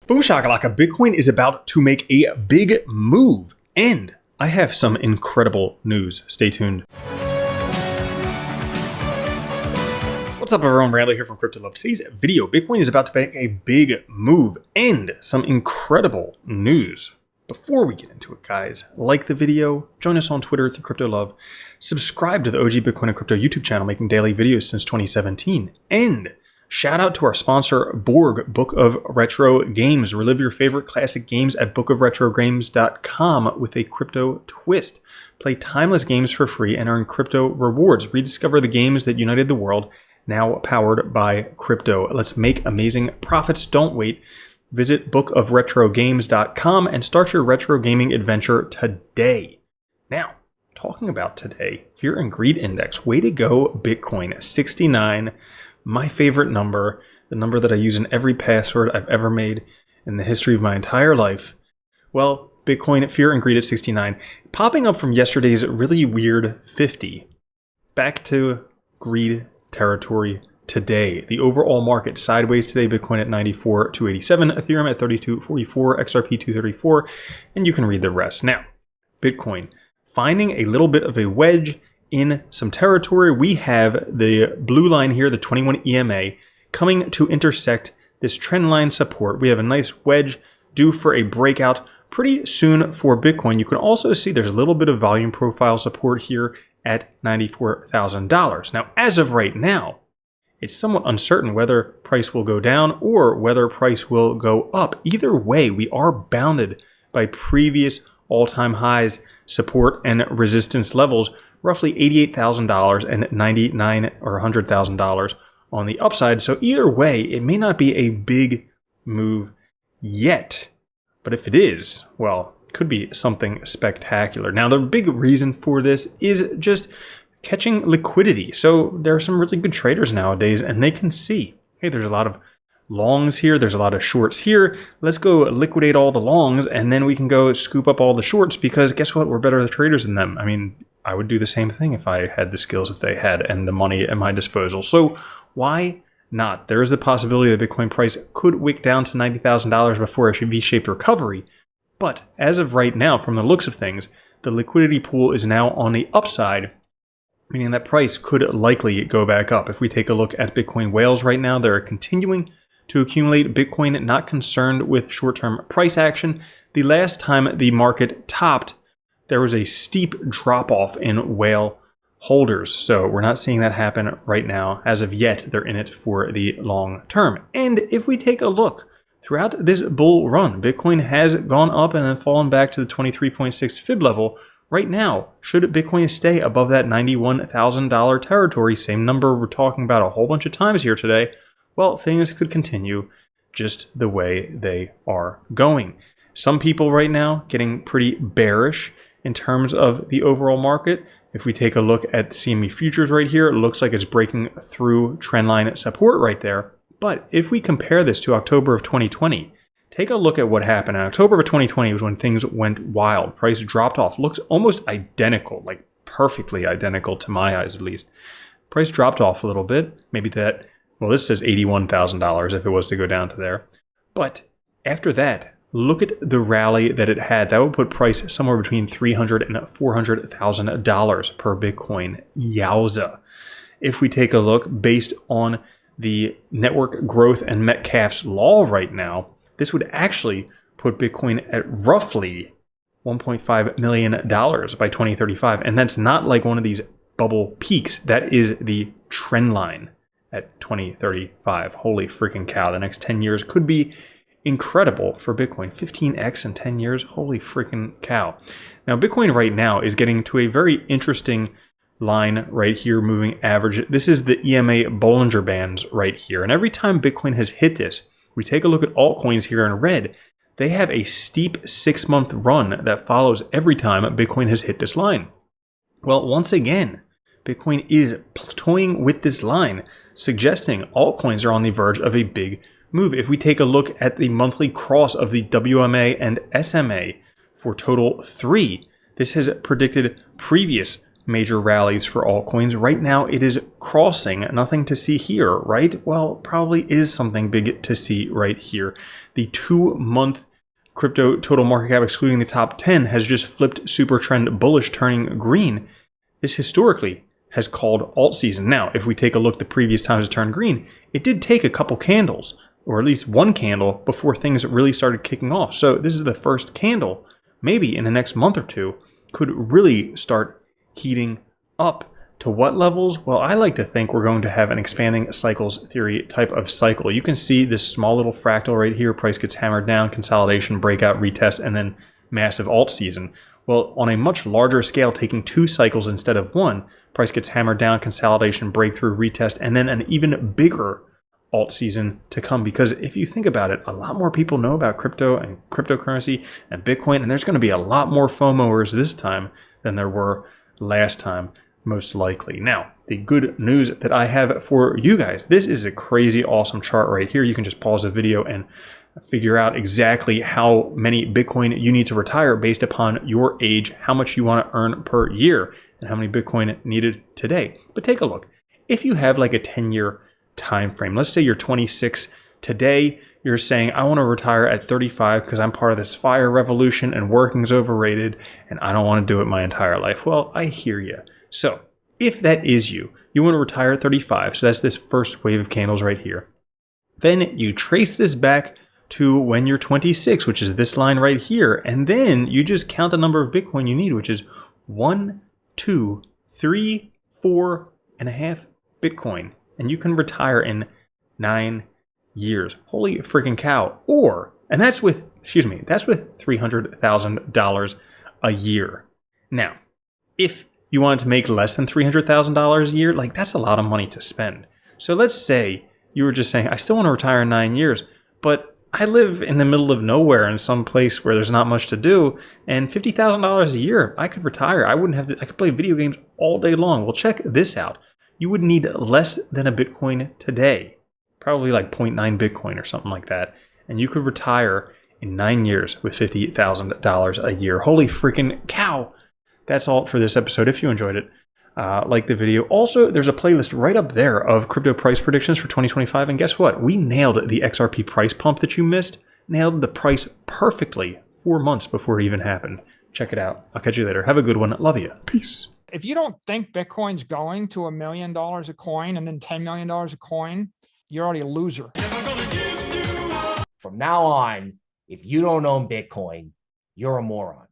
Boom shakalaka, Bitcoin is about to make a big move, and I have some incredible news. Stay tuned. What's up everyone, Randall here from Crypto Love. Today's video, Bitcoin is about to make a big move and some incredible news. Before we get into it, guys, like the video, join us on Twitter through Crypto Love, subscribe to the OG Bitcoin and Crypto YouTube channel making daily videos since 2017, and shout out to our sponsor, Borg, Book of Retro Games. Relive your favorite classic games at bookofretrogames.com with a crypto twist. Play timeless games for free and earn crypto rewards. Rediscover the games that united the world, now powered by crypto. Let's make amazing profits. Don't wait. Visit bookofretrogames.com and start your retro gaming adventure today. Now, talking about today, Fear and Greed Index. Way to go, Bitcoin. 69. My favorite number, the number that I use in every password I've ever made in the history of my entire life. Well, Bitcoin, Fear and Greed at 69. Popping up from yesterday's really weird 50. Back to greed territory today. The overall market sideways today. Bitcoin at 94,287, Ethereum at 32.44, XRP 234, and you can read the rest. Now, Bitcoin finding a little bit of a wedge in some territory. We have the blue line here, the 21 EMA, coming to intersect this trend line support. We have a nice wedge due for a breakout pretty soon for Bitcoin. You can also see there's a little bit of volume profile support here at $94,000. Now, as of right now, it's somewhat uncertain whether price will go down or whether price will go up. Either way, we are bounded by previous all-time highs, support and resistance levels, roughly $88,000 and $99,000 or $100,000 on the upside. So either way, it may not be a big move yet. But if it is, well, it could be something spectacular. Now, the big reason for this is just catching liquidity. So there are some really good traders nowadays, and they can see, hey, there's a lot of longs here, there's a lot of shorts here. Let's go liquidate all the longs, and then we can go scoop up all the shorts, because guess what? We're better traders than them. I mean, I would do the same thing if I had the skills that they had and the money at my disposal. So why not? There is the possibility that Bitcoin price could wick down to $90,000 before a V-shaped recovery. But as of right now, from the looks of things, the liquidity pool is now on the upside, meaning that price could likely go back up. If we take a look at Bitcoin whales right now, they're continuing to accumulate. Bitcoin not concerned with short-term price action. The last time the market topped, there was a steep drop-off in whale holders. So we're not seeing that happen right now. As of yet, they're in it for the long term. And if we take a look throughout this bull run, Bitcoin has gone up and then fallen back to the 23.6 fib level. Right now, should Bitcoin stay above that $91,000 territory, same number we're talking about a whole bunch of times here today, well, things could continue just the way they are going. Some people right now getting pretty bearish in terms of the overall market. If we take a look at CME futures right here, it looks like it's breaking through trendline support right there. But if we compare this to October of 2020, take a look at what happened. In October of 2020 was when things went wild. Price dropped off. Looks almost identical, like perfectly identical to my eyes at least. Price dropped off a little bit. Maybe that, well, this says $81,000 if it was to go down to there. But after that, look at the rally that it had. That would put price somewhere between $300,000 and $400,000 per Bitcoin. Yowza. If we take a look based on the network growth and Metcalfe's law right now, this would actually put Bitcoin at roughly $1.5 million by 2035. And that's not like one of these bubble peaks. That is the trend line at 2035. Holy freaking cow. The next 10 years could be incredible for Bitcoin. 15x in 10 years. Holy freaking cow. Now, Bitcoin right now is getting to a very interesting line right here, moving average. This is the EMA Bollinger Bands right here. And every time Bitcoin has hit this, we take a look at altcoins here in red, they have a steep 6-month run that follows every time Bitcoin has hit this line. Well, once again, Bitcoin is toying with this line, suggesting altcoins are on the verge of a big move. If we take a look at the monthly cross of the WMA and SMA for total 3, this has predicted previous major rallies for altcoins. Right now, it is crossing. Nothing to see here, right? Well, probably is something big to see right here. The 2-month crypto total market cap, excluding the top 10, has just flipped super trend bullish, turning green. This historically has called alt season. Now, if we take a look at the previous times it turned green, it did take a couple candles, or at least one candle, before things really started kicking off. So this is the first candle, maybe in the next month or two, could really start heating up. To what levels? Well, I like to think we're going to have an expanding cycles theory type of cycle. You can see this small little fractal right here. Price gets hammered down, consolidation, breakout, retest, and then massive alt season. Well, on a much larger scale, taking 2 cycles instead of 1, price gets hammered down, consolidation, breakthrough, retest, and then an even bigger alt season to come. Because if you think about it, a lot more people know about crypto and cryptocurrency and Bitcoin, and there's going to be a lot more FOMOers this time than there were last time, most likely. Now, the good news that I have for you guys, this is a crazy awesome chart right here. You can just pause the video and figure out exactly how many Bitcoin you need to retire based upon your age, how much you want to earn per year, and how many Bitcoin needed today. But take a look. If you have like a 10-year time frame, let's say you're 26 today, you're saying, I want to retire at 35 because I'm part of this FIRE revolution and working's overrated and I don't want to do it my entire life. Well, I hear you. So if that is you want to retire at 35, so that's this first wave of candles right here. Then you trace this back to when you're 26, which is this line right here. And then you just count the number of Bitcoin you need, which is 1, 2, 3, 4.5 Bitcoin. And you can retire in 9 years. Holy freaking cow. And that's with $300,000 a year. Now, if you wanted to make less than $300,000 a year, like that's a lot of money to spend. So let's say you were just saying, I still want to retire in 9 years, but I live in the middle of nowhere in some place where there's not much to do, and $50,000 a year, I could retire. I could play video games all day long. Well, check this out. You would need less than a Bitcoin today, probably like 0.9 Bitcoin or something like that, and you could retire in 9 years with $50,000 a year. Holy freaking cow. That's all for this episode. If you enjoyed it, like the video. Also, there's a playlist right up there of crypto price predictions for 2025. And guess what? We nailed the XRP price pump that you missed. Nailed the price perfectly 4 months before it even happened. Check it out. I'll catch you later. Have a good one. Love you. Peace. If you don't think Bitcoin's going to $1 million a coin and then $10 million a coin, you're already a loser. From now on, if you don't own Bitcoin, you're a moron.